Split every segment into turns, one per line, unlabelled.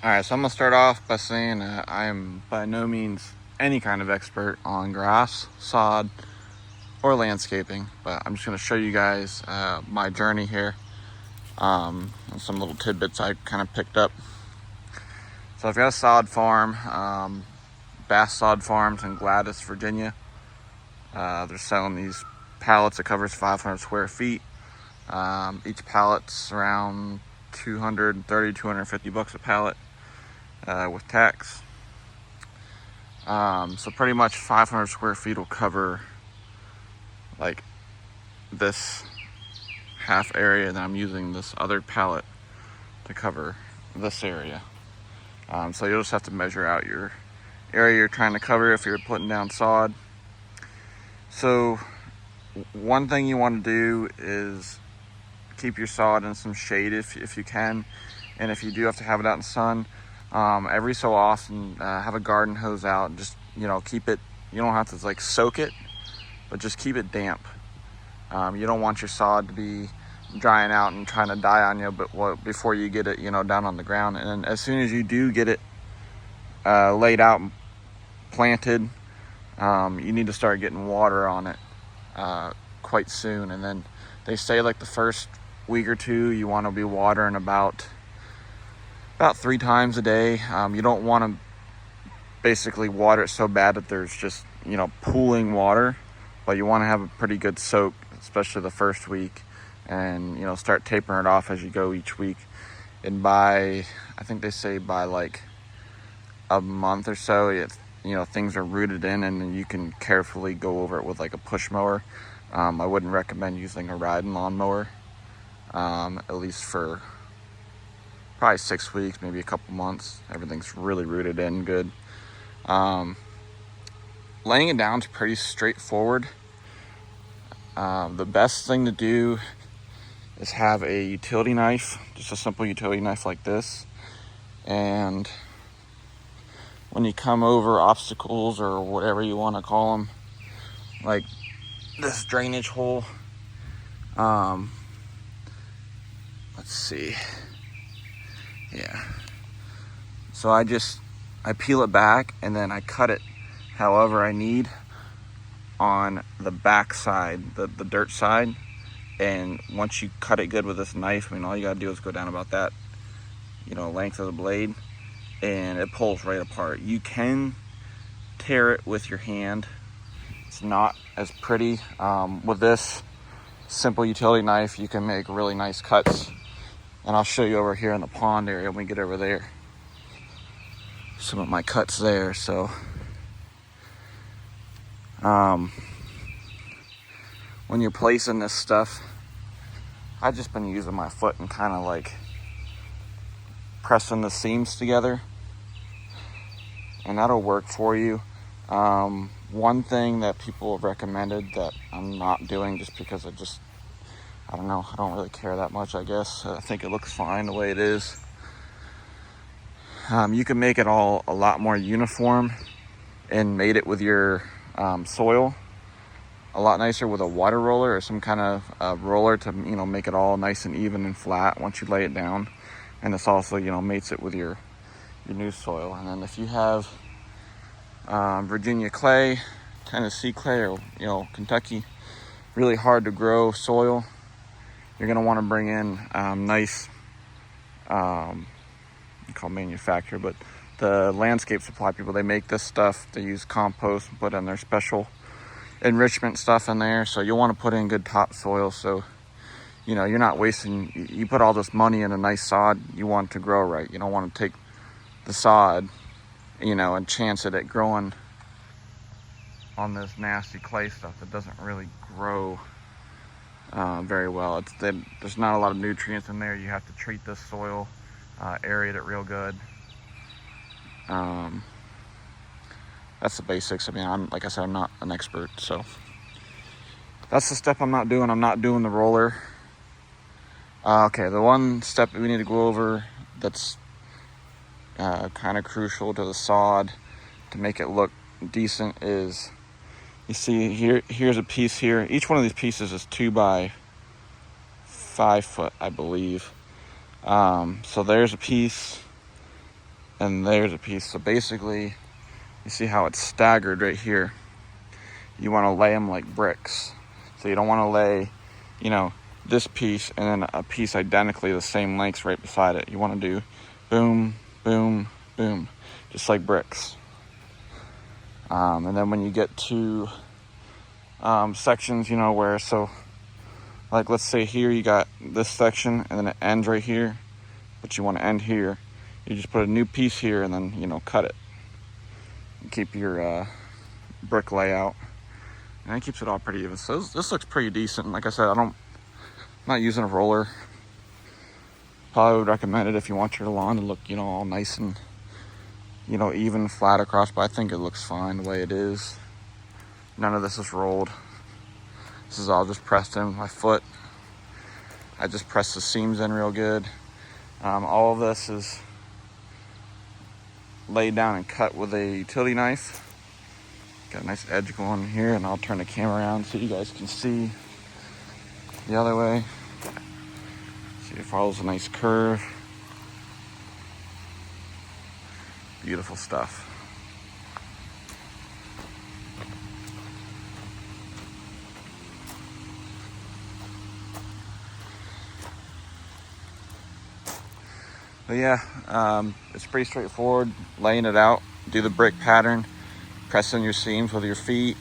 Alright, so I'm going to start off by saying I am by no means any kind of expert on grass, sod, or landscaping, but I'm just going to show you guys my journey here and some little tidbits I kind of picked up. So I've got a sod farm, Bass Sod Farms in Gladys, Virginia. They're selling these pallets that covers 500 square feet. Each pallet's around $250 a pallet. With tax. So pretty much 500 square feet will cover like this half area, and I'm using this other pallet to cover this area. So you'll just have to measure out your area you're trying to cover if you're putting down sod. So one thing you want to do is keep your sod in some shade if you can, and if you do have to have it out in the sun, every so often have a garden hose out and just keep it, you don't have to like soak it, but just keep it damp. You don't want your sod to be drying out and trying to die on you before you get it down on the ground. And then as soon as you do get it laid out and planted, you need to start getting water on it quite soon. And then they say like the first week or two you want to be watering about 3 times a day. You don't want to basically water it so bad that there's just pooling water, but you want to have a pretty good soak, especially the first week, and start tapering it off as you go each week. And I think they say by like a month or so, things are rooted in, and you can carefully go over it with like a push mower. I wouldn't recommend using a riding lawnmower, at least for probably 6 weeks, maybe a couple months. Everything's really rooted in good. Laying it down is pretty straightforward. The best thing to do is have a utility knife, just a simple utility knife like this. And when you come over obstacles or whatever you want to call them, like this drainage hole, let's see. Yeah. So I peel it back and then I cut it however I need on the back side, the dirt side. And once you cut it good with this knife, all you gotta do is go down about that, length of the blade, and it pulls right apart. You can tear it with your hand. It's not as pretty. With this simple utility knife, you can make really nice cuts. And I'll show you over here in the pond area when we get over there. Some of my cuts there. So, when you're placing this stuff, I've just been using my foot and kind of like pressing the seams together. And that'll work for you. One thing that people have recommended that I'm not doing just because I don't know, I don't really care that much, I guess. I think it looks fine the way it is. You can make it all a lot more uniform and mate it with your soil a lot nicer with a water roller or some kind of roller to make it all nice and even and flat once you lay it down. And this also mates it with your new soil. And then if you have Virginia clay, Tennessee clay, or Kentucky really hard to grow soil, you're going to want to bring in nice, you call manufacturer, but the landscape supply people, they make this stuff. They use compost and put in their special enrichment stuff in there. So you'll want to put in good topsoil. So, you're not wasting, you put all this money in a nice sod, you want it to grow right. You don't want to take the sod, and chance it at growing on this nasty clay stuff that doesn't really grow very well. There's not a lot of nutrients in there. You have to treat this soil, aerate it real good. That's the basics. Like I said, I'm not an expert, so that's the step I'm not doing. I'm not doing the roller. Okay, the one step we need to go over that's kind of crucial to the sod to make it look decent is, you see here's a piece here. Each one of these pieces is 2 by 5 foot, I believe. So there's a piece and there's a piece. So basically, you see how it's staggered right here. You want to lay them like bricks. So you don't want to lay, you know, this piece and then a piece identically the same length right beside it. You want to do boom, boom, boom, just like bricks. And then when you get to sections, you know, where, so like let's say here you got this section and then it ends right here, but you want to end here, you just put a new piece here and then, you know, cut it and keep your brick layout, and it keeps it all pretty even. So this looks pretty decent. Like I said, I'm not using a roller. Probably would recommend it if you want your lawn to look, you know, all nice and, you know, even, flat across, but I think it looks fine the way it is. None of this is rolled. This is all just pressed in with my foot. I just pressed the seams in real good. All of this is laid down and cut with a utility knife. Got a nice edge going here, and I'll turn the camera around so you guys can see the other way. See, it follows a nice curve. Beautiful stuff. But yeah, it's pretty straightforward. Laying it out, do the brick pattern, press in your seams with your feet.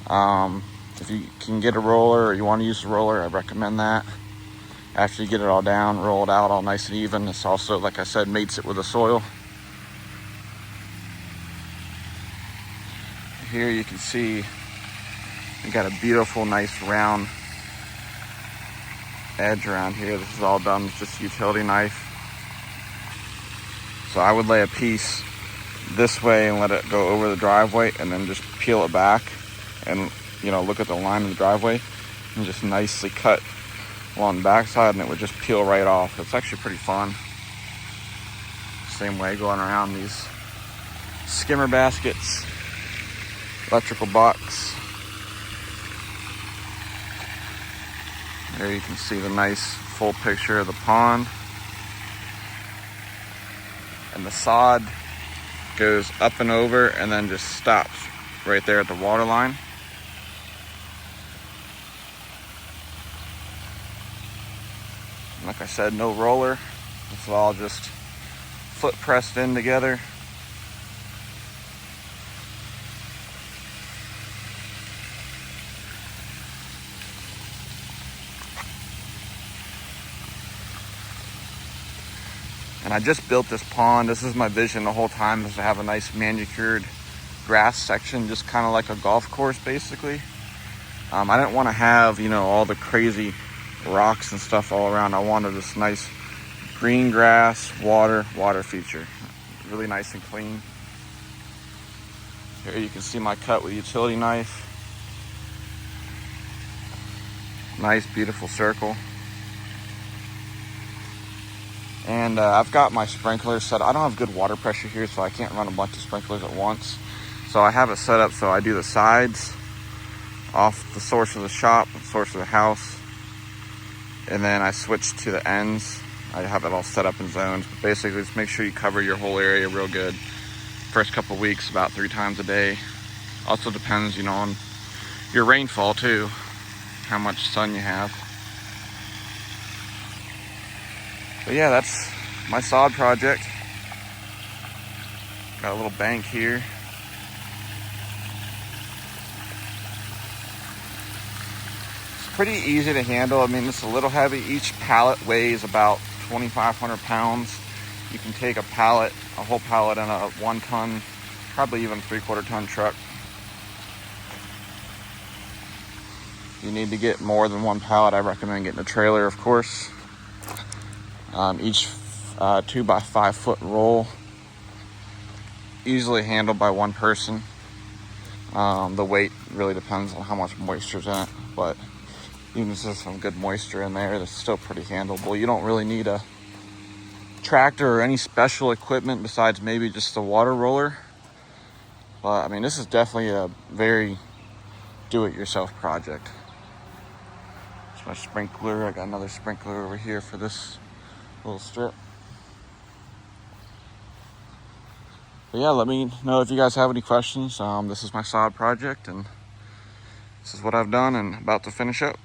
If you can get a roller or you want to use a roller, I recommend that. After you get it all down, roll it out all nice and even. This also, like I said, mates it with the soil. Here you can see we got a beautiful, nice round edge around here. This is all done with just a utility knife. So I would lay a piece this way and let it go over the driveway and then just peel it back and, you know, look at the line of the driveway and just nicely cut along the backside, and it would just peel right off. It's actually pretty fun. Same way going around these skimmer baskets, electrical box. There you can see the nice full picture of the pond. And the sod goes up and over and then just stops right there at the water line. And like I said, no roller. It's all just foot pressed in together. And I just built this pond. This is my vision the whole time, is to have a nice manicured grass section, just kind of like a golf course basically. I didn't want to have, you know, all the crazy rocks and stuff all around. I wanted this nice green grass, water feature. Really nice and clean. Here you can see my cut with a utility knife. Nice, beautiful circle. And I've got my sprinklers set. I don't have good water pressure here, so I can't run a bunch of sprinklers at once. So I have it set up so I do the sides off the source of the shop, the source of the house, and then I switch to the ends. I have it all set up in zones. But basically, just make sure you cover your whole area real good. First couple weeks, about 3 times a day. Also depends, you know, on your rainfall too, how much sun you have. But yeah, that's my sod project. Got a little bank here. It's pretty easy to handle. I mean, it's a little heavy. Each pallet weighs about 2,500 pounds. You can take a pallet, a whole pallet in a 1 ton, probably even 3/4 ton truck. If you need to get more than 1 pallet, I recommend getting a trailer, of course. Each 2 by 5 foot roll, easily handled by 1 person. The weight really depends on how much moisture's in it, but even if there's some good moisture in there, it's still pretty handleable. You don't really need a tractor or any special equipment besides maybe just the water roller. But I mean, this is definitely a very do-it-yourself project. It's my sprinkler. I got another sprinkler over here for this little strip. But yeah, let me know if you guys have any questions. This is my sod project, and this is what I've done and about to finish up.